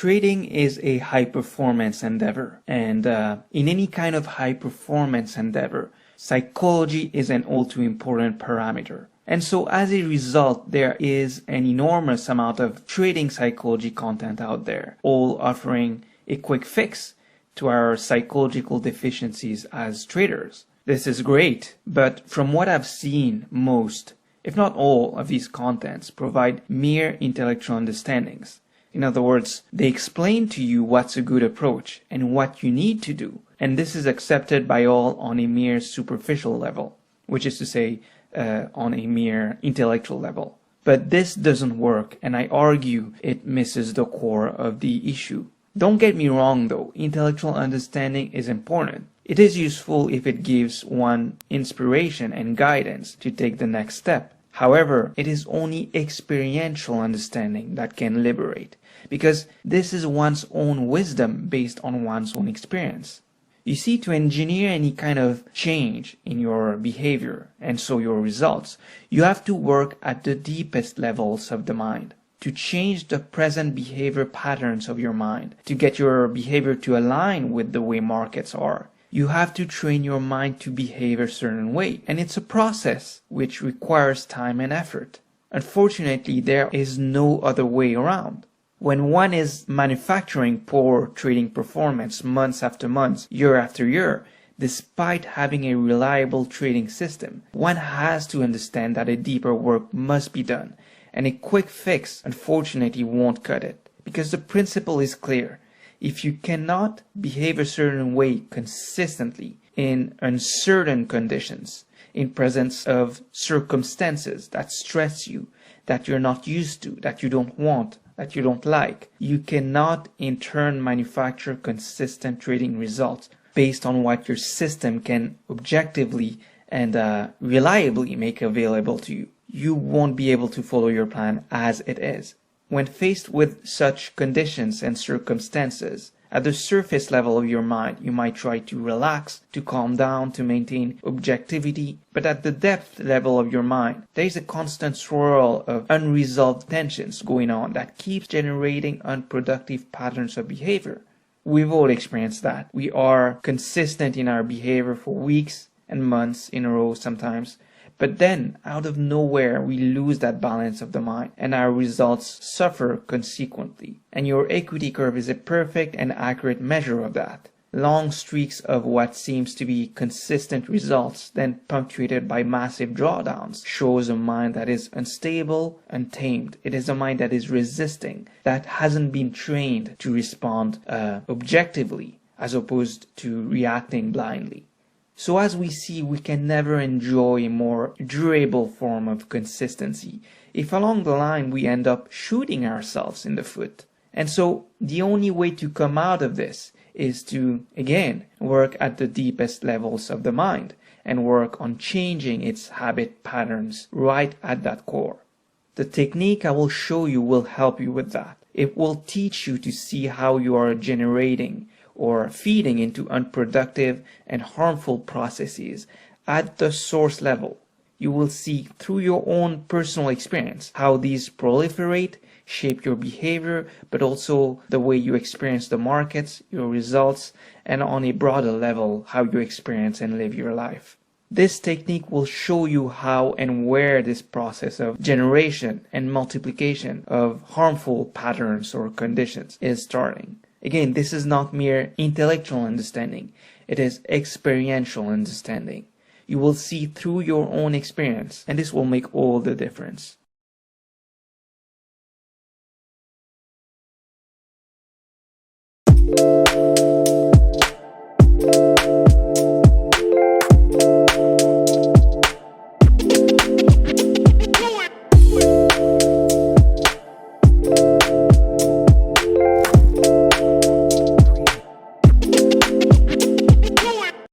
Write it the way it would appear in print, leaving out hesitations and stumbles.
Trading is a high-performance endeavor, and in any kind of high-performance endeavor, psychology is an all-too-important parameter. And so as a result, there is an enormous amount of trading psychology content out there, all offering a quick fix to our psychological deficiencies as traders. This is great, but from what I've seen, most, if not all, of these contents provide mere intellectual understandings. In other words, they explain to you what's a good approach and what you need to do, and this is accepted by all on a mere superficial level, which is to say, on a mere intellectual level. But this doesn't work, and I argue it misses the core of the issue. Don't get me wrong though, intellectual understanding is important. It is useful if it gives one inspiration and guidance to take the next step. However, it is only experiential understanding that can liberate, because this is one's own wisdom based on one's own experience. You see, to engineer any kind of change in your behavior, and so your results, you have to work at the deepest levels of the mind. To change the present behavior patterns of your mind, to get your behavior to align with the way markets are, you have to train your mind to behave a certain way, and it's a process which requires time and effort. Unfortunately, there is no other way around. When one is manufacturing poor trading performance months after months, year after year, despite having a reliable trading system, one has to understand that a deeper work must be done, and a quick fix unfortunately won't cut it, because the principle is clear. If you cannot behave a certain way consistently in uncertain conditions, in presence of circumstances that stress you, that you're not used to, that you don't want, that you don't like, you cannot in turn manufacture consistent trading results based on what your system can objectively and reliably make available to you. You won't be able to follow your plan as it is. When faced with such conditions and circumstances, at the surface level of your mind, you might try to relax, to calm down, to maintain objectivity, but at the depth level of your mind, there is a constant swirl of unresolved tensions going on that keeps generating unproductive patterns of behavior. We've all experienced that. We are consistent in our behavior for weeks and months in a row sometimes, but then, out of nowhere, we lose that balance of the mind, and our results suffer consequently. And your equity curve is a perfect and accurate measure of that. Long streaks of what seems to be consistent results, then punctuated by massive drawdowns, shows a mind that is unstable, untamed. It is a mind that is resisting, that hasn't been trained to respond objectively, as opposed to reacting blindly. So as we see, we can never enjoy a more durable form of consistency if along the line we end up shooting ourselves in the foot. And so the only way to come out of this is to, again, work at the deepest levels of the mind and work on changing its habit patterns right at that core. The technique I will show you will help you with that. It will teach you to see how you are generating or feeding into unproductive and harmful processes at the source level. You will see through your own personal experience how these proliferate, shape your behavior, but also the way you experience the markets, your results, and on a broader level, how you experience and live your life. This technique will show you how and where this process of generation and multiplication of harmful patterns or conditions is starting. Again, this is not mere intellectual understanding, it is experiential understanding. You will see through your own experience, and this will make all the difference.